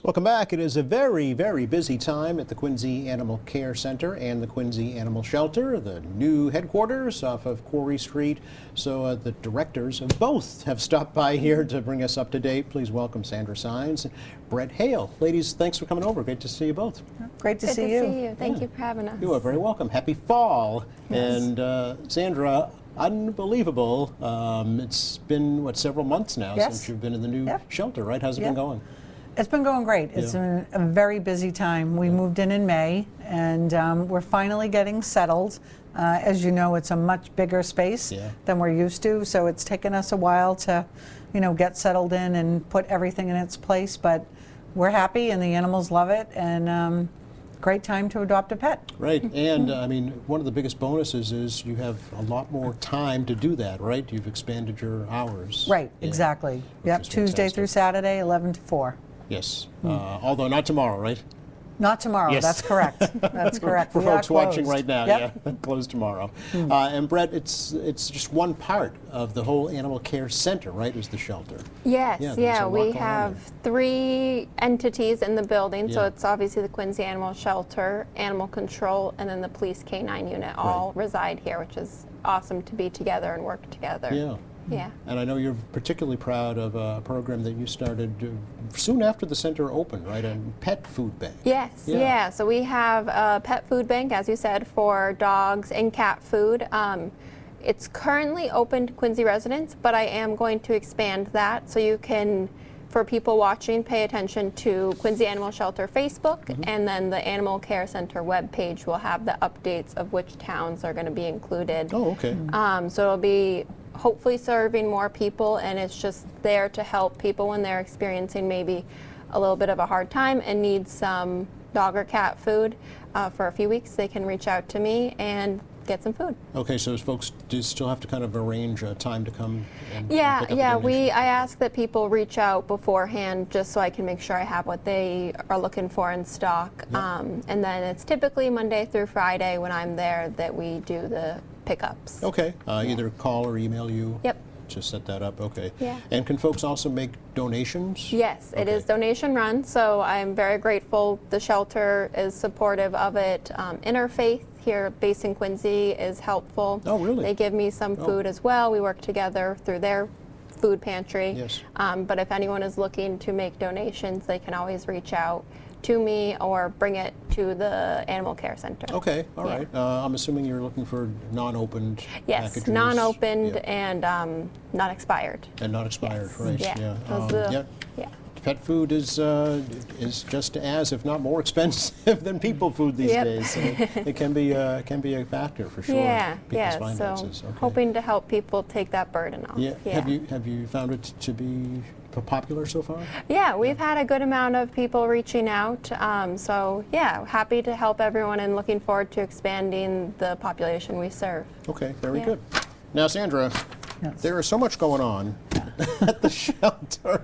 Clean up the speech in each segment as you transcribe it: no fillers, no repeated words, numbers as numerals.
Welcome back. It is a very, very busy time at the Quincy Animal Care Center and the Quincy Animal Shelter, the new headquarters off of Quarry Street. So the directors of both have stopped by here to bring us up to date. Please welcome Sandra Sines and Brett Hale. Ladies, thanks for coming over. Great to see you both. Great to see you. Thank you for having us. You are very welcome. Happy fall. Yes. And Sandra, unbelievable. It's been, what, several months now since you've been in the new shelter, right? How's it been going? It's been going great. It's been a very busy time. We moved in May, and we're finally getting settled. As you know, it's a much bigger space than we're used to, so it's taken us a while to, get settled in and put everything in its place. But we're happy, and the animals love it, and great time to adopt a pet. Right, and I mean, one of the biggest bonuses is you have a lot more time to do that, right? You've expanded your hours. Right, exactly. Yep, Tuesday through Saturday, 11 to 4. Yes, although not tomorrow, right? Not tomorrow, Yes. That's correct. That's correct. For We are folks watching closed. right now, Yep. closed tomorrow. And Brett, it's just one part of the whole animal care center, right, is the shelter? Yes, there's a yeah, lot we going on have 3 entities in the building, so Yeah. it's obviously the Quincy Animal Shelter, Animal Control, and then the Police K-9 unit all reside here, which is awesome to be together and work together. Yeah. Yeah. And I know you're particularly proud of a program that you started soon after the center opened, right? A pet food bank. Yes, yeah. So we have a pet food bank, as you said, for dogs and cat food. It's currently open to Quincy residents, but I am going to expand that so you can, for people watching, pay attention to Quincy Animal Shelter Facebook, and then the Animal Care Center webpage will have the updates of which towns are going to be included. Oh, okay. So it'll be hopefully serving more people, and it's just there to help people when they're experiencing maybe a little bit of a hard time and need some dog or cat food for a few weeks. They can reach out to me and get some food. Okay, so folks do still have to kind of arrange a time to come and pick up a Yeah. donation? I ask that people reach out beforehand just so I can make sure I have what they are looking for in stock. And then it's typically Monday through Friday when I'm there that we do the pickups. Okay, either call or email you? Yep. To set that up, okay. Yeah. And can folks also make donations? Yes, it is donation run, so I'm very grateful. The shelter is supportive of it. Interfaith here based in Quincy is helpful. Oh, really? They give me some food as well. We work together through their food pantry. Yes. But if anyone is looking to make donations, they can always reach out to me or bring it to the Animal Care Center. Okay, all right. I'm assuming you're looking for non-opened Yes, packages? non-opened Yeah. and not expired. And not expired, right? Yeah. Yeah. Pet food is just as, if not more expensive than people food these days. So it can be a factor for sure. People's finances. So Okay. hoping to help people take that burden off. Yeah. Have you found it to be popular so far? Yeah, we've had a good amount of people reaching out. So yeah, happy to help everyone and looking forward to expanding the population we serve. Okay, very Yeah. good. Now, Sandra, there is so much going on at the shelter.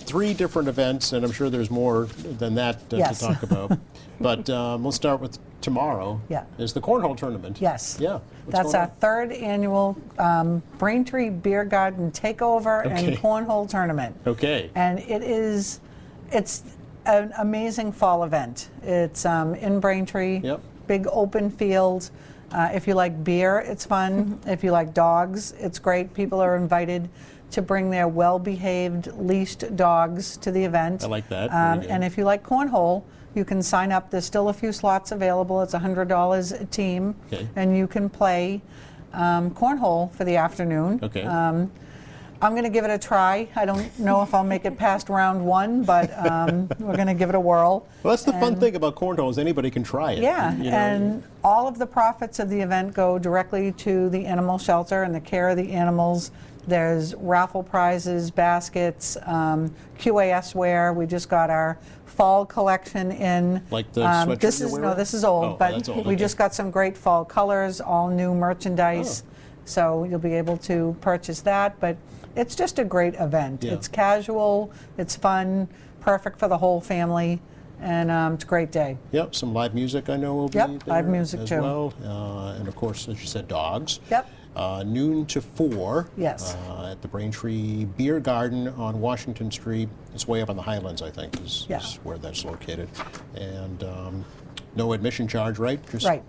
3 different events, and I'm sure there's more than that to talk about. But we'll start with tomorrow. Yeah. Is the cornhole tournament? Yes. Yeah. That's our 3rd annual Braintree Beer Garden Takeover and Cornhole Tournament. Okay. And it's an amazing fall event. It's in Braintree, big open field. If you like beer, it's fun. If you like dogs, it's great. People are invited to bring their well-behaved, leashed dogs to the event. I like that. Very good. And if you like cornhole, you can sign up. There's still a few slots available. It's $100 a team, and you can play cornhole for the afternoon. Okay. I'm going to give it a try. I don't know if I'll make it past round 1, but we're going to give it a whirl. Well, that's the fun thing about cornhole is anybody can try it. Yeah, You know? and all of the profits of the event go directly to the animal shelter and the care of the animals. There's raffle prizes, baskets, QAS wear. We just got our fall collection in. Like the sweatshirt this you're is wearing? this is old, Oh, but that's old, we okay. just got some great fall colors, all new merchandise. So you'll be able to purchase that. But it's just a great event. Yeah. It's casual, it's fun, perfect for the whole family, and it's a great day. Yep, some live music I know will be Yep, there live music as too. well. And of course, as you said, dogs. Yep. noon to 4. Yes. At the Braintree Beer Garden on Washington Street. It's way up on the Highlands, I think, is where that's located. And no admission charge, right? Right.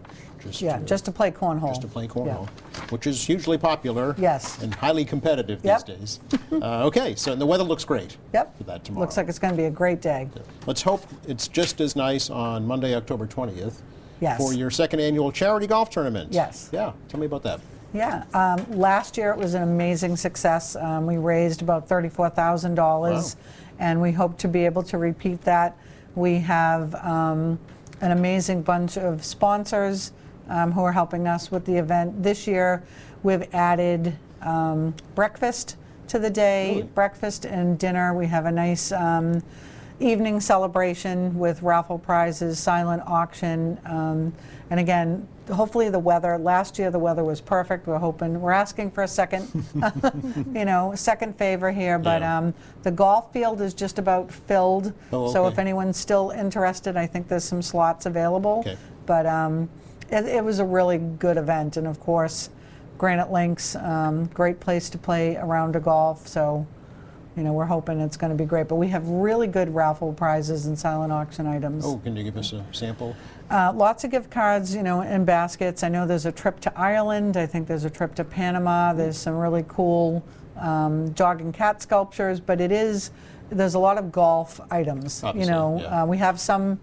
Just to play cornhole. Just to play cornhole, which is hugely popular. Yes. And highly competitive these days. Okay, so the weather looks great for that tomorrow. Looks like it's going to be a great day. Let's hope it's just as nice on Monday, October 20th. Yes. For your second annual charity golf tournament. Yes. Yeah, tell me about that. Yeah, last year it was an amazing success. We raised about $34,000, and we hope to be able to repeat that. We have an amazing bunch of sponsors who are helping us with the event. This year we've added breakfast to the day, breakfast and dinner. We have a nice evening celebration with raffle prizes, silent auction, and again, hopefully the weather. Last year the weather was perfect. We're asking for a second, second favor here. But the golf field is just about filled. So if anyone's still interested, I think there's some slots available. But it was a really good event, and of course, Granite Links, great place to play a round of golf. So. We're hoping it's going to be great, but we have really good raffle prizes and silent auction items. Oh, can you give us a sample? Lots of gift cards, and baskets. I know there's a trip to Ireland. I think there's a trip to Panama. There's some really cool dog and cat sculptures, but there's a lot of golf items. Obviously, we have some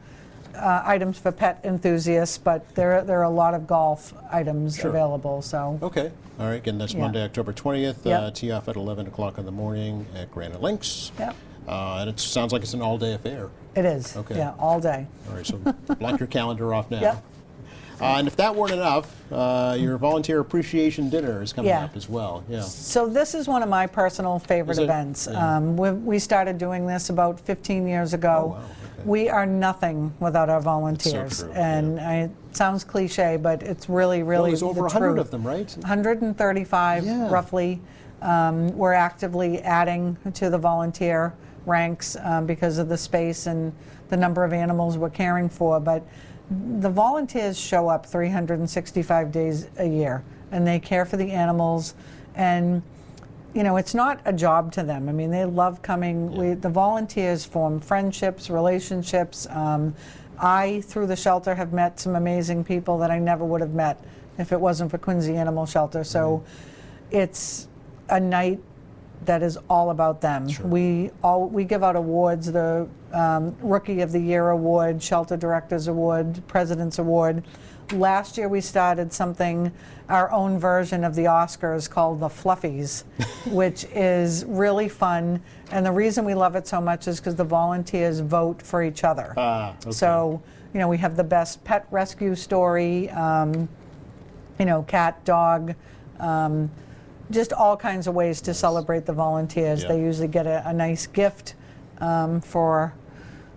items for pet enthusiasts, but there are a lot of golf items available. So. Okay. All right. Again, that's Monday, October 20th. Tee off at 11 o'clock in the morning at Granite Links. Yep. And it sounds like it's an all-day affair. It is. Okay. Yeah, all day. All right. So block your calendar off now. Yep. And if that weren't enough, your volunteer appreciation dinner is coming up as well. Yeah. So this is one of my personal favorite events. Yeah. We started doing this about 15 years ago. Oh, wow. We are nothing without our volunteers. It's so true, and it sounds cliche, but it's really, really there's over the 100 truth. of them, right? 135 roughly. We're actively adding to the volunteer ranks because of the space and the number of animals we're caring for. But the volunteers show up 365 days a year, and they care for the animals. And it's not a job to them. I mean, they love coming. The volunteers form friendships, relationships. I, through the shelter, have met some amazing people that I never would have met if it wasn't for Quincy Animal Shelter. So it's a night that is all about them. Sure. We give out awards, the Rookie of the Year Award, Shelter Directors Award, President's Award. Last year we started our own version of the Oscars called the Fluffies, which is really fun. And the reason we love it so much is because the volunteers vote for each other. Okay. So, we have the best pet rescue story, cat, dog, just all kinds of ways to celebrate the volunteers. They usually get a nice gift for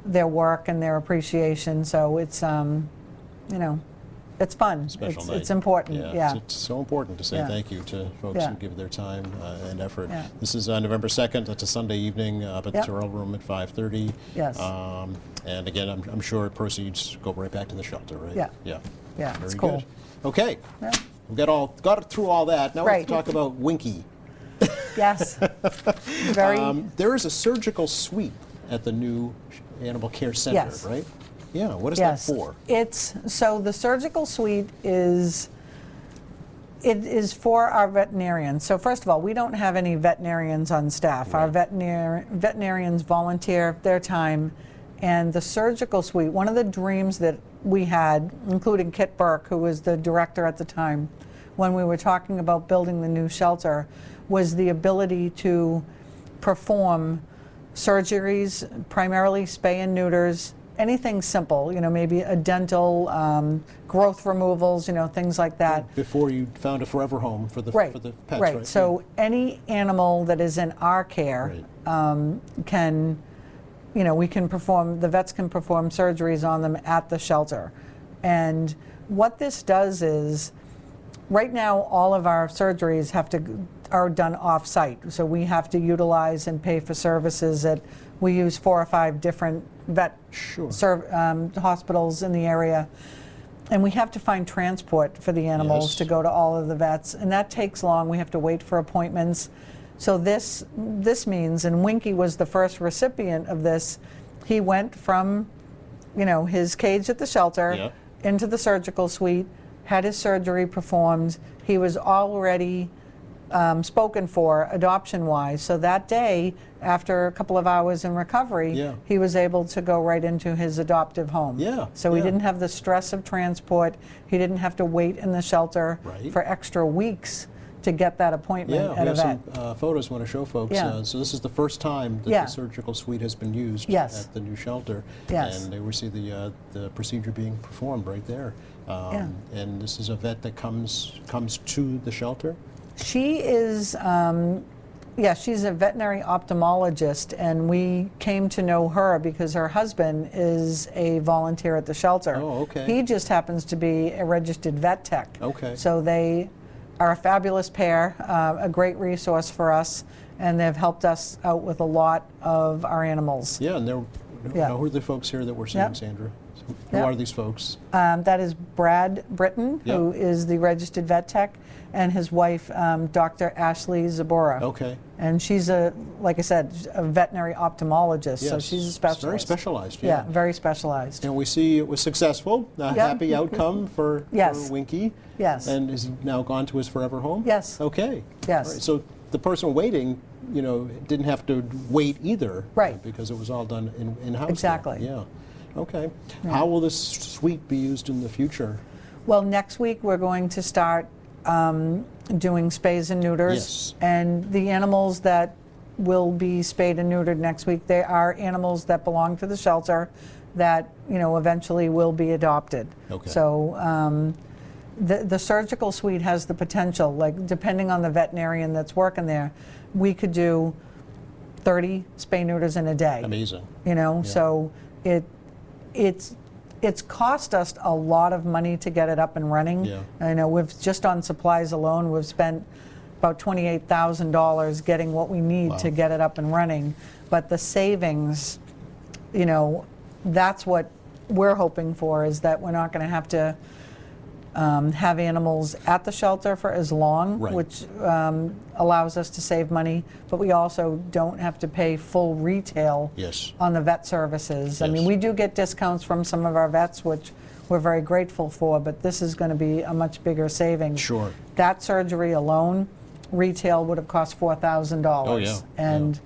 their work and their appreciation. So it's, it's fun. Special night. It's important. Yeah. It's so important to say thank you to folks who give their time and effort. Yeah. This is November 2nd. That's a Sunday evening up at the Terrell Room at 5:30. Yes. And again, I'm sure proceeds go right back to the shelter, right? Yeah. Yeah. Yeah, Very it's cool. good. Okay. Yeah. We got through all that. Now we have to Right. talk about Winky. Yes. Very. There is a surgical suite at the new Animal Care Center, Yes. right? Yeah. What is that for? So the surgical suite is for our veterinarians. So first of all, we don't have any veterinarians on staff. Our veterinarians volunteer their time, and the surgical suite. One of the dreams that we had, including Kit Burke, who was the director at the time, when we were talking about building the new shelter, was the ability to perform surgeries, primarily spay and neuters, anything simple, maybe a dental, growth removals, things like that. Before you found a forever home for the pets, right? Right. So any animal that is in our care can, we can perform, the vets can perform surgeries on them at the shelter. And what this does is, right now, all of our surgeries are done off-site. So we have to utilize and pay for services that we use 4 or 5 different vet hospitals in the area. and we have to find transport for the animals Yes. to go to all of the vets, and that takes long. We have to wait for appointments. So this means, and Winky was the first recipient of this, he went from, his cage at the shelter Yeah. into the surgical suite, had his surgery performed. He was already spoken for adoption-wise. So that day, after a couple of hours in recovery, Yeah. he was able to go right into his adoptive home. Yeah, So he yeah. didn't have the stress of transport. He didn't have to wait in the shelter Right. for extra weeks to get that appointment Yeah, at we a have vet. some photos I want to show folks. Yeah. So this is the first time that Yeah. the surgical suite has been used Yes. at the new shelter. Yes. And they will see the procedure being performed right there. Yeah. And this is a vet that comes to the shelter? She is, she's a veterinary ophthalmologist, and we came to know her because her husband is a volunteer at the shelter. Oh, okay. He just happens to be a registered vet tech. Okay. So they are a fabulous pair, a great resource for us, and they've helped us out with a lot of our animals. Yeah, and Yeah. who are the folks here that we're seeing, Yep. Sandra? Who Yep. are these folks? That is Brad Britton, Yep. who is the registered vet tech, and his wife, Dr. Ashley Zabora. Okay. And she's like I said, a veterinary ophthalmologist, so Yes. she's a It's specialist. very specialized, Yeah, very specialized. And we see it was successful, a Yep. happy outcome for Yes. Winky. Yes. And is he now gone to his forever home? Yes. Okay. Yes. All right. So the person waiting, didn't have to wait either. Right. Because it was all done in-house. there. Exactly. Yeah. Okay. How will this suite be used in the future? Well, next week we're going to start doing spays and neuters. Yes. And the animals that will be spayed and neutered next week, they are animals that belong to the shelter that, eventually will be adopted. Okay. So the surgical suite has the potential, like depending on the veterinarian that's working there, we could do 30 spay neuters in a day. Amazing. So it's cost us a lot of money to get it up and running. Yeah. I know we've just on supplies alone, we've spent about $28,000 getting what we need to Wow. get it up and running. But the savings, that's what we're hoping for, is that we're not going to have to have animals at the shelter for as long, Right. which allows us to save money, but we also don't have to pay full retail Yes. on the vet services. I mean, Yes. we do get discounts from some of our vets, which we're very grateful for, but this is going to be a much bigger savings. Sure. That surgery alone, retail would have cost $4,000. Oh, yeah. And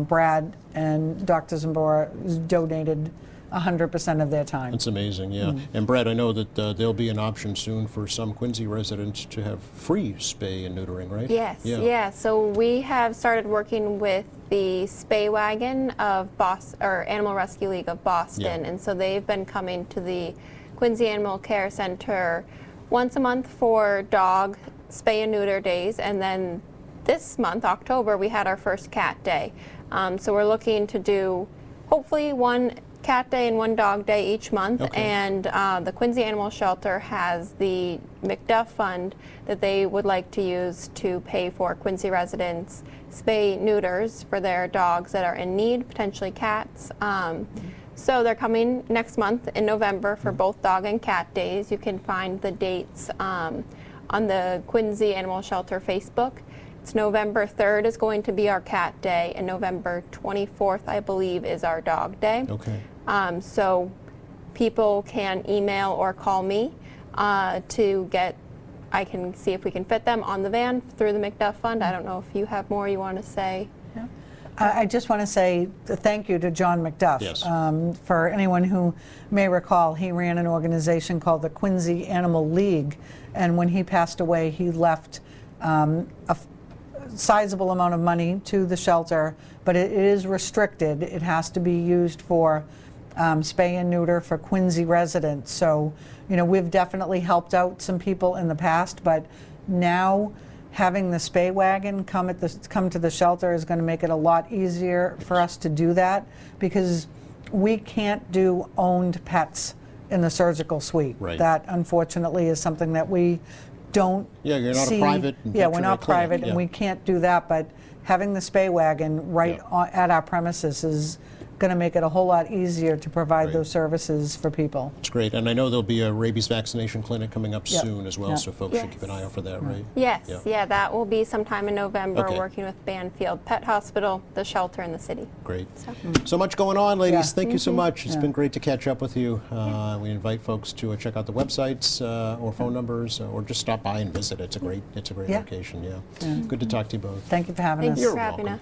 Brad and Dr. Zambora donated 100% of their time. That's amazing, yeah. And Brad, I know that there'll be an option soon for some Quincy residents to have free spay and neutering, right? Yes, Yeah. yeah. So we have started working with the Spay Wagon of Boston, or Animal Rescue League of Boston, Yeah. and so they've been coming to the Quincy Animal Care Center once a month for dog spay and neuter days, and then this month, October, we had our first cat day. So we're looking to do hopefully one cat day and one dog day each month. Okay. And the Quincy Animal Shelter has the McDuff Fund that they would like to use to pay for Quincy residents spay neuters for their dogs that are in need, potentially cats. So they're coming next month in November for both dog and cat days. You can find the dates on the Quincy Animal Shelter Facebook. It's November 3rd is going to be our cat day, and November 24th, I believe, is our dog day. Okay. So people can email or call me to get, I can see if we can fit them on the van through the McDuff Fund. I don't know if you have more you want to say. I just want to say thank you to John McDuff. Yes. For anyone who may recall, he ran an organization called the Quincy Animal League, and when he passed away, he left a sizable amount of money to the shelter, but it is restricted. It has to be used for spay and neuter for Quincy residents. So, we've definitely helped out some people in the past, but now having the spay wagon come to the shelter is going to make it a lot easier for us to do that, because we can't do owned pets in the surgical suite. Right. That unfortunately is something that we don't Yeah, you're not a see. private Yeah, we're veterinary not private, clinic, and yeah. we can't do that, but having the spay wagon right Yeah. at our premises is going to make it a whole lot easier to provide Right. those services for people. It's great. And I know there'll be a rabies vaccination clinic coming up Yep. soon as well, Yep. so folks should Yes. keep an eye out for that, right? Yes, Yeah. yeah, that will be sometime in November, Okay. working with Banfield Pet Hospital, the shelter in the city. Great. So, So much going on, ladies. Yeah. Thank you so much. It's Yeah. been great to catch up with you. We invite folks to check out the websites or phone numbers, or just stop by and visit. It's a great Yeah. location. Yeah. Good to talk to you both. Thank you for having thank us. you You're for having welcome. us.